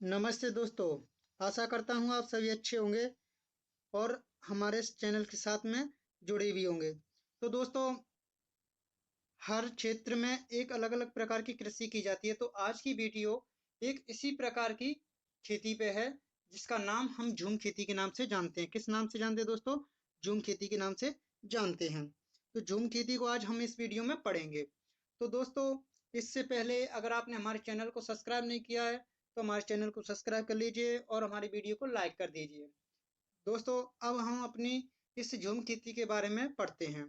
नमस्ते दोस्तों। आशा करता हूँ आप सभी अच्छे होंगे और हमारे इस चैनल के साथ में जुड़े भी होंगे। तो दोस्तों, हर क्षेत्र में एक अलग अलग प्रकार की कृषि की जाती है। तो आज की वीडियो एक इसी प्रकार की खेती पे है, जिसका नाम हम झूम खेती के नाम से जानते हैं। किस नाम से जानते हैं दोस्तों? झूम खेती के नाम से जानते हैं। तो झूम खेती को आज हम इस वीडियो में पढ़ेंगे। तो दोस्तों, इससे पहले अगर आपने हमारे चैनल को सब्सक्राइब नहीं किया है तो हमारे चैनल को सब्सक्राइब कर लीजिए और हमारी वीडियो को लाइक कर दीजिए। दोस्तों, अब हम अपनी इस झूम खेती के बारे में पढ़ते हैं।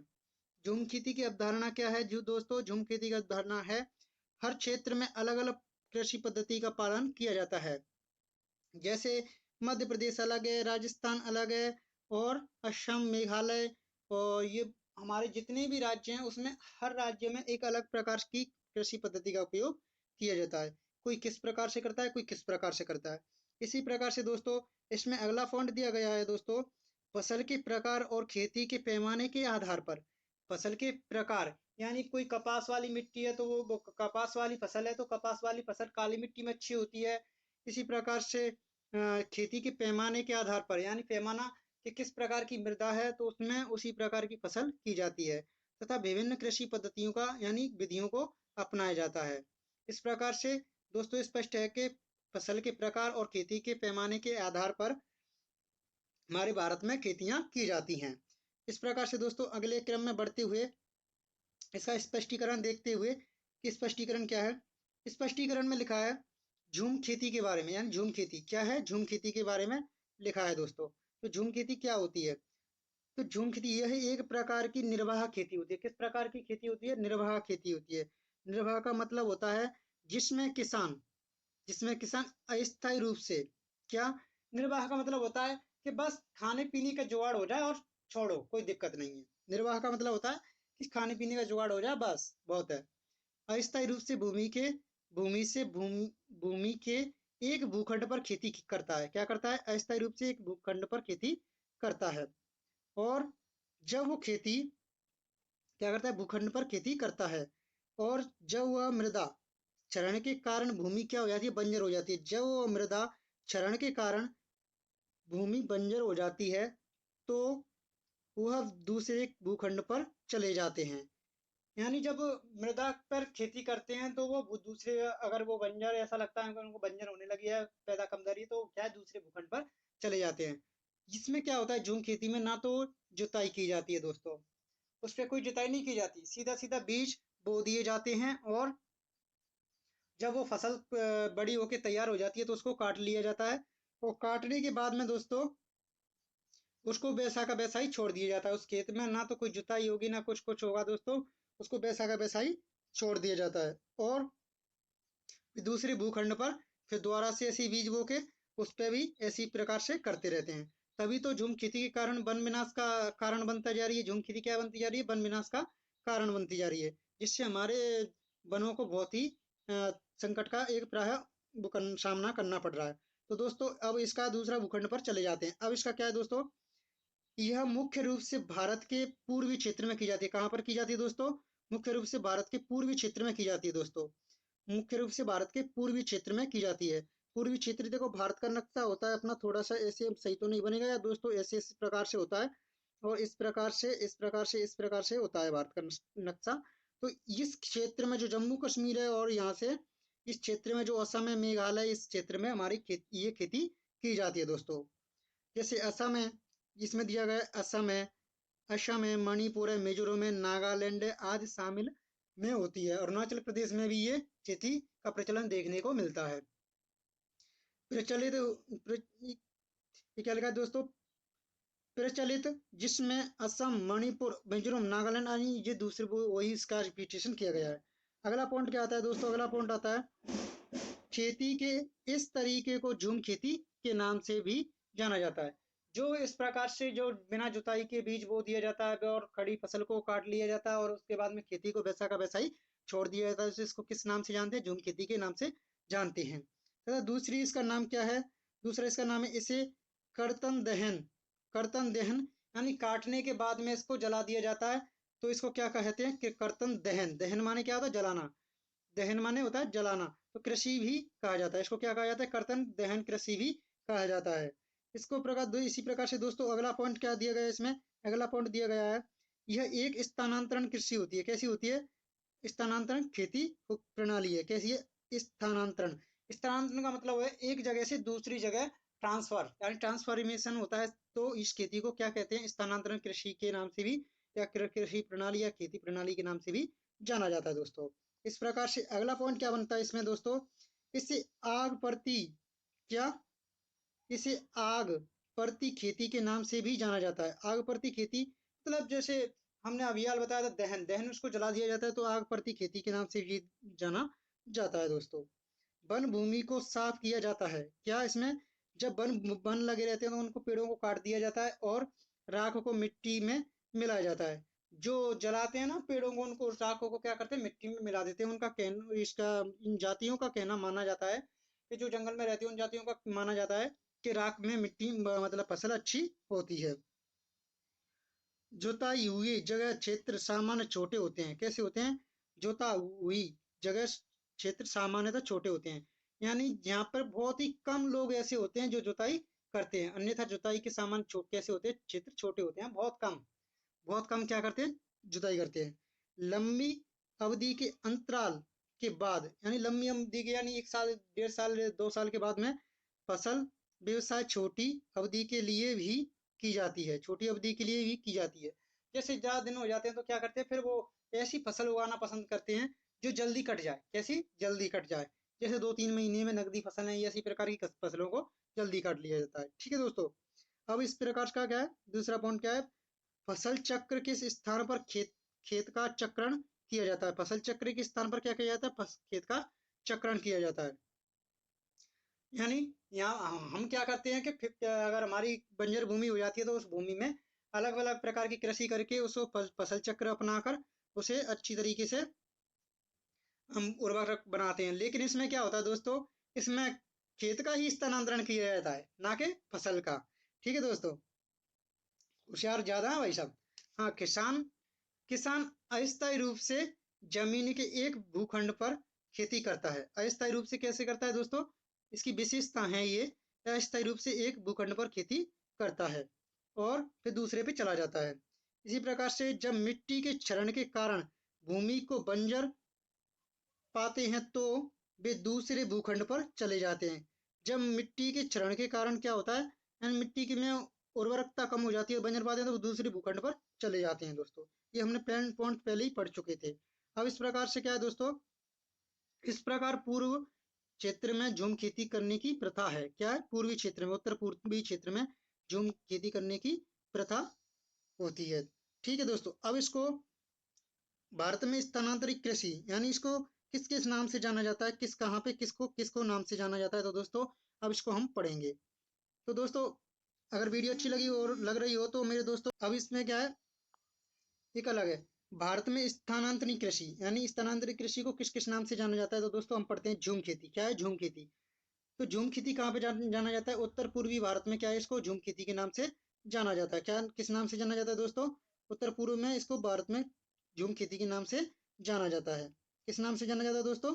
झूम खेती की अवधारणा क्या है? जो दोस्तों, झूम खेती की अवधारणा है, हर क्षेत्र में अलग अलग कृषि पद्धति का पालन किया जाता है। जैसे मध्य प्रदेश अलग है, राजस्थान अलग है, और असम, मेघालय, और ये हमारे जितने भी राज्य हैं उसमें हर राज्य में एक अलग प्रकार की कृषि पद्धति का उपयोग किया जाता है। कोई किस प्रकार से करता है, कोई किस प्रकार से करता है। इसी प्रकार से दोस्तों, इसमें अगला पॉइंट दिया गया है दोस्तों, फसल के प्रकार और खेती के पैमाने के आधार पर। फसल के प्रकार यानी कोई कपास वाली मिट्टी है तो वो कपास वाली फसल है, तो कपास वाली फसल काली मिट्टी में अच्छी होती है। इसी प्रकार से खेती के पैमाने के आधार पर, यानी पैमाना कि किस प्रकार की मृदा है तो उसमें उसी प्रकार की फसल की जाती है, तथा विभिन्न कृषि पद्धतियों का यानी विधियों को अपनाया जाता है। इस प्रकार से दोस्तों स्पष्ट है कि फसल के प्रकार और खेती के पैमाने के आधार पर हमारे भारत में खेतियां की जाती हैं। इस प्रकार से दोस्तों, अगले क्रम में बढ़ते हुए इसका स्पष्टीकरण देखते हुए कि स्पष्टीकरण क्या है। स्पष्टीकरण में लिखा है झूम खेती के बारे में, यानी झूम खेती क्या है, झूम खेती के बारे में लिखा है दोस्तों। तो झूम खेती क्या होती है? तो झूम खेती यह एक प्रकार की निर्वाह खेती होती है। किस प्रकार की खेती होती है? निर्वाह खेती होती है। निर्वाह का मतलब होता है जिसमें किसान अस्थायी रूप से, क्या, निर्वाह का मतलब होता है कि बस खाने पीने का जुगाड़ हो जाए और छोड़ो, कोई दिक्कत नहीं है। निर्वाह का मतलब होता है कि खाने पीने का जुगाड़ हो जाए, बस बहुत है। अस्थायी रूप से भूमि के एक भूखंड पर खेती करता है। क्या करता है? अस्थायी रूप से एक भूखंड पर खेती करता है। और जब वो खेती क्या करता है? भूखंड पर खेती करता है। और जब वह मृदा क्षरण के कारण भूमि क्या हो जाती है? बंजर हो जाती है। जब वो मृदा क्षरण के कारण भूमि बंजर हो जाती है तो वह दूसरे भूखंड पर चले जाते हैं। यानी जब मृदा पर खेती करते हैं तो वो दूसरे, अगर वो बंजर ऐसा लगता है उनको बंजर होने लगी है, पैदा कम दर है, तो क्या है, दूसरे भूखंड पर चले जाते हैं। जिसमें क्या होता है, झूम खेती में ना तो जुताई की जाती है दोस्तों, उस पर कोई जुताई नहीं की जाती, सीधा सीधा बीज बो दिए जाते हैं। और जब वो फसल बड़ी होके तैयार हो जाती है तो उसको काट लिया जाता है। और काटने के बाद में दोस्तों उसको वैसा का वैसा ही छोड़ दिया जाता है। उस खेत में ना तो कोई जुताई होगी ना कुछ कुछ होगा दोस्तों, उसको वैसा का वैसा ही छोड़ दिया जाता है। और दूसरे भूखंड पर फिर दोबारा से ऐसी बीज बो के उस पर भी ऐसी प्रकार से करते रहते हैं। तभी तो झूम खेती के कारण वन विनाश का कारण बनता जा रही है। झूम खेती क्या बनती जा रही है? वन विनाश का कारण बनती जा रही है, जिससे हमारे वनों को बहुत ही संकट का एक प्राय सामना करना पड़ रहा है। तो दोस्तों, अब इसका दूसरा भूखंड पर चले जाते हैं। अब इसका क्या है दोस्तों? यह मुख्य रूप से भारत के पूर्वी क्षेत्र में की जाती है। कहाँ पर की जाती है दोस्तों? मुख्य रूप से भारत के पूर्वी क्षेत्र में की जाती है दोस्तों। मुख्य रूप से भारत के पूर्वी क्षेत्र में की जाती है। पूर्वी क्षेत्र, देखो भारत का नक्शा होता है अपना, थोड़ा सा ऐसे सही तो नहीं बनेगा या दोस्तों, ऐसे इस प्रकार से होता है और इस प्रकार से इस प्रकार से इस प्रकार से होता है भारत का नक्शा। तो इस क्षेत्र में जो जम्मू कश्मीर है और यहाँ से इस क्षेत्र में जो असम है, मेघालय, इस क्षेत्र में हमारी ये खेती की जाती है दोस्तों। जैसे असम है, जिसमें दिया गया है असम है, मणिपुर है, मिजोरम है, नागालैंड है, आदि शामिल में होती है। अरुणाचल प्रदेश में भी ये खेती का प्रचलन देखने को मिलता है। प्रचलित ये क्या लिखा है दोस्तों? प्रचलित, जिसमें असम, मणिपुर, मिजोरम, नागालैंड यानी ये दूसरे वही इसका रिपीटेशन किया गया है। अगला पॉइंट क्या आता है दोस्तों? अगला पॉइंट आता है खेती के इस तरीके को झूम खेती के नाम से भी जाना जाता है। जो इस प्रकार से जो बिना जुताई के बीज बो दिया जाता है और खड़ी फसल को काट लिया जाता है और उसके बाद में खेती को वैसा का वैसा ही छोड़ दिया जाता है, तो इसको किस नाम से जानते हैं? झूम खेती के नाम से जानते हैं। तथा दूसरी इसका नाम क्या है? दूसरा इसका नाम है इसे कर्तन दहन। कर्तन दहन यानी काटने के बाद में इसको जला दिया जाता है, तो इसको क्या कहते हैं? कि कर्तन दहन। दहन माने क्या होता है? जलाना। दहन माने होता है जलाना, तो कृषि भी कहा जाता है इसको। क्या कहा जाता है? कर्तन दहन कृषि भी कहा जाता है इसको। इसी प्रकार से दोस्तों अगला पॉइंट क्या दिया गया है इसमें? अगला पॉइंट दिया गया है, यह एक स्थानांतरण कृषि होती है। कैसी होती है? स्थानांतरण खेती प्रणाली है। कैसी है? स्थानांतरण। स्थानांतरण का मतलब है एक जगह से दूसरी जगह ट्रांसफर, यानी ट्रांसफॉर्मेशन होता है। तो इस खेती को क्या कहते हैं? स्थानांतरण कृषि के नाम से भी, या कृषि प्रणाली या खेती प्रणाली के नाम से भी जाना जाता है दोस्तों। इस प्रकार से अगला पॉइंट क्या बनता है इसमें दोस्तों? इससे आग प्रति, क्या? इसे आग प्रति खेती के नाम से भी जाना जाता है। आग प्रति खेती मतलब जैसे हमने अभी हाल बताया था, दहन दहन उसको जला दिया जाता है, तो आग प्रति खेती के नाम से भी जाना जाता है दोस्तों। वन भूमि को साफ किया जाता है। क्या इसमें? जब वन वन लगे रहते हैं तो उनको पेड़ों को काट दिया जाता है और राख को मिट्टी में मिलाया जाता है। जो जलाते हैं ना पेड़ों को, उनको राखों को क्या करते हैं? मिट्टी में मिला देते हैं। उनका कहना, इसका इन जातियों का कहना माना जाता है कि जो जंगल में रहती है उन जातियों का माना जाता है कि राख में मिट्टी मतलब फसल अच्छी होती है। जुताई हुई जगह क्षेत्र सामान्य छोटे होते हैं। कैसे होते हैं? जुता हुई जगह क्षेत्र सामान्यतः छोटे होते हैं, यानी यहाँ पर बहुत ही कम लोग ऐसे होते हैं जो जुताई करते हैं। अन्यथा जुताई के कैसे होते हैं? क्षेत्र छोटे होते हैं, बहुत कम। बहुत कम क्या करते हैं? जुताई करते हैं। लंबी अवधि के अंतराल के बाद, यानी लंबी अवधि के, यानी 1 साल 1.5 साल 2 साल के बाद में फसल व्यवसाय छोटी अवधि के लिए भी की जाती है। छोटी अवधि के लिए भी की जाती है। जैसे ज्यादा दिन हो जाते हैं तो क्या करते हैं फिर वो ऐसी फसल उगाना पसंद करते हैं जो जल्दी कट जाए। कैसी? जल्दी कट जाए। जैसे 2-3 महीने में नकदी फसल है, ऐसी प्रकार की फसलों को जल्दी काट लिया जाता है। ठीक है दोस्तों। अब इस प्रकार का क्या है? दूसरा पॉइंट क्या है? फसल चक्र किस स्थान पर खेत खेत का चक्रण किया जाता है? फसल चक्र के स्थान पर क्या किया जाता है? खेत का चक्रण किया जाता है। यानी यहाँ हम क्या करते हैं कि अगर हमारी बंजर भूमि हो जाती है तो उस भूमि में अलग अलग प्रकार की कृषि करके उसको फसल चक्र अपनाकर उसे अच्छी तरीके से हम उर्वरक बनाते हैं। लेकिन इसमें क्या होता है दोस्तों? इसमें खेत का ही स्थानांतरण किया जाता है, ना कि फसल का। ठीक है दोस्तों। होशियार ज्यादा है भाई साहब। हाँ, किसान किसान अस्थायी रूप से जमीन के एक भूखंड पर खेती करता है। अस्थायी रूप से कैसे करता है दोस्तों? इसकी विशेषता है ये, अस्थायी रूप से एक भूखंड पर खेती करता है और फिर दूसरे पे चला जाता है। इसी प्रकार से जब मिट्टी के क्षरण के कारण भूमि को बंजर पाते हैं तो वे दूसरे भूखंड पर चले जाते हैं। जब मिट्टी के क्षरण के कारण क्या होता है, यानी मिट्टी की में उर्वरकता कम हो जाती है, बंजर पाते हैं तो वो दूसरे भूखंड पर चले जाते हैं दोस्तों। ये हमने पॉइंट पहले ही पढ़ चुके थे। अब इस प्रकार से क्या है दोस्तों? इस प्रकार पूर्व क्षेत्र में झूम खेती करने की प्रथा है। क्या है? पूर्वी क्षेत्र में, उत्तर पूर्वी क्षेत्र में झूम खेती करने की प्रथा होती है। ठीक है दोस्तों। अब इसको भारत में स्थानांतरित कृषि, यानी इसको किस किस नाम से जाना जाता है? किस कहाँ पे किसको किसको नाम से जाना जाता है? तो दोस्तों अब इसको हम पढ़ेंगे। तो दोस्तों अगर वीडियो अच्छी लगी और लग रही हो तो मेरे दोस्तों, अब इसमें क्या है, एक अलग है। भारत में स्थानांतरित कृषि, यानी स्थानांतरित कृषि को किस किस नाम से जाना जाता है? तो दोस्तों हम पढ़ते हैं झूम खेती। क्या है? झूम खेती। तो झूम खेती कहाँ पे जाना जाता है? उत्तर पूर्वी भारत में क्या है, इसको झूम खेती के नाम से जाना जाता है। क्या किस नाम से जाना जाता है दोस्तों? उत्तर पूर्व में इसको भारत में झूम खेती के नाम से जाना जाता है। किस नाम से जाना जाता है दोस्तों?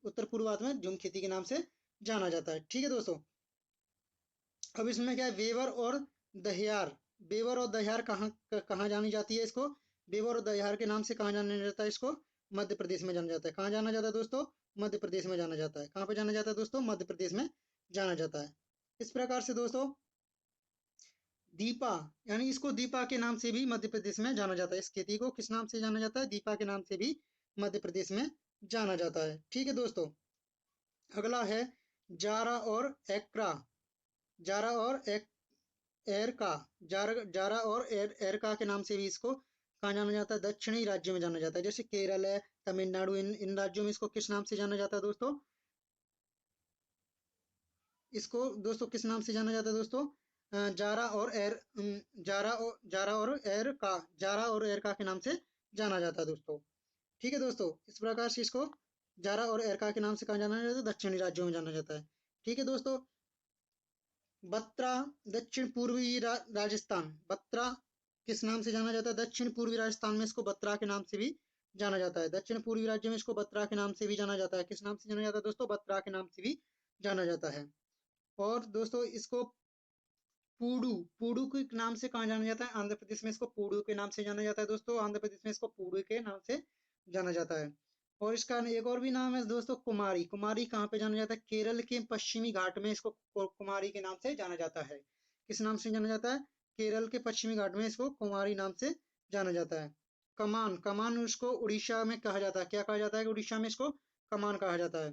उत्तर पूर्व भारत में झूम खेती के नाम से जाना जाता है। ठीक है दोस्तों। अब इसमें क्या है, वेवर और दहियार। बेवर और दहियार कहाँ कहाँ जानी जाती है इसको? बेवर और दहियार के नाम से कहाँ जाना जाता है इसको? मध्य प्रदेश में जाना जाता है। कहाँ जाना जाता है दोस्तों? मध्य प्रदेश में जाना जाता है। कहाँ पे जाना जाता है दोस्तों? मध्य प्रदेश में जाना जाता है। इस प्रकार से दोस्तों दीपा, यानी इसको दीपा के नाम से भी मध्य प्रदेश में जाना जाता है। इस खेती को किस नाम से जाना जाता है? दीपा के नाम से भी मध्य प्रदेश में जाना जाता है। ठीक है दोस्तों। अगला है जारा और एक्रा। जारा और एरका। जारा और एरका के नाम से भी इसको कहाँ जाना जाता है? दक्षिणी राज्य में जाना जाता है। जैसे केरल है, तमिलनाडु, इन राज्यों में इसको किस नाम से जाना जाता है दोस्तों? इसको दोस्तों किस नाम से जाना जाता है दोस्तों? जारा और जारा और एरका के नाम से जाना जाता है दोस्तों। ठीक है दोस्तों। इस प्रकार से इसको जारा और एरका के नाम से कहाँ जाना जाता है? दक्षिणी राज्यों में जाना जाता है। ठीक है दोस्तों। बत्रा, दक्षिण पूर्वी राजस्थान। बत्रा किस नाम से जाना जाता है? दक्षिण पूर्वी राजस्थान में इसको बत्रा के नाम से भी जाना जाता है। दक्षिण पूर्वी राज्य में इसको बत्रा के नाम से भी जाना जाता है। किस नाम से जाना जाता है दोस्तों? बत्रा के नाम से भी जाना जाता है। और दोस्तों इसको पूडू, पूडू के नाम से कहाँ जाना जाता है? आंध्र प्रदेश में इसको पूडू के नाम से जाना जाता है दोस्तों। आंध्र प्रदेश में इसको पूडू के नाम से जाना जाता है। और इसका एक और भी नाम है दोस्तों, कुमारी। कुमारी कहाँ पे जाना जाता है? केरल के पश्चिमी घाट में इसको कुमारी के नाम से जाना जाता है। किस नाम से जाना जाता है? केरल के पश्चिमी घाट में इसको कुमारी नाम से जाना जाता है। कमान, कमान उसको उड़ीसा में कहा जाता है। क्या कहा जाता है? उड़ीसा में इसको कमान कहा जाता है।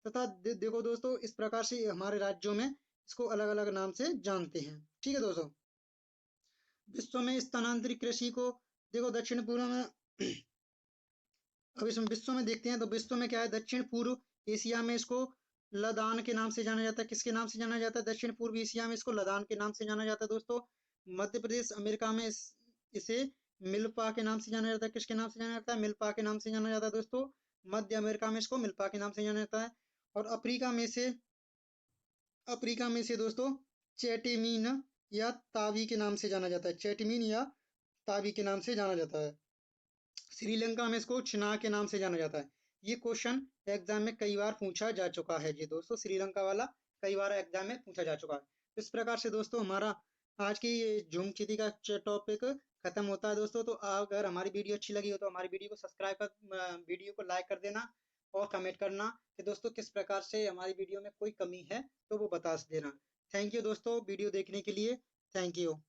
तथा देखो दोस्तों, इस प्रकार से हमारे राज्यों में इसको अलग अलग नाम से जानते हैं। ठीक है दोस्तों। विश्व में स्थानांतरित कृषि को देखो, दक्षिण पूर्व में अब इसमें विश्व में देखते हैं तो विश्व में क्या है? दक्षिण पूर्व एशिया में इसको लदान के नाम से जाना जाता है। किसके नाम से जाना जाता है? दक्षिण पूर्व एशिया में इसको लदान के नाम से जाना जाता है दोस्तों। मध्य प्रदेश अमेरिका में इसे मिल्पा के नाम से जाना जाता है। किसके नाम से जाना जाता है? मिल्पा के नाम से जाना जाता है दोस्तों। मध्य अमेरिका में इसको मिल्पा के नाम से जाना जाता है। और अफ्रीका में से दोस्तों चेटिमीन या तावी के नाम से जाना जाता है। चेटिमीन या तावी के नाम से जाना जाता है। श्रीलंका में इसको चिनार के नाम से जाना जाता है। ये क्वेश्चन एग्जाम में कई बार पूछा जा चुका है जी दोस्तों, श्रीलंका वाला कई बार एग्जाम में पूछा जा चुका है। इस प्रकार से दोस्तों हमारा आज की ये झूम चिती का टॉपिक खत्म होता है दोस्तों। तो अगर हमारी वीडियो अच्छी लगी हो तो हमारी वीडियो को सब्सक्राइब कर, वीडियो को लाइक कर देना और कमेंट करना कि दोस्तों किस प्रकार से हमारी वीडियो में कोई कमी है तो वो बता देना। थैंक यू दोस्तों वीडियो देखने के लिए। Thank you.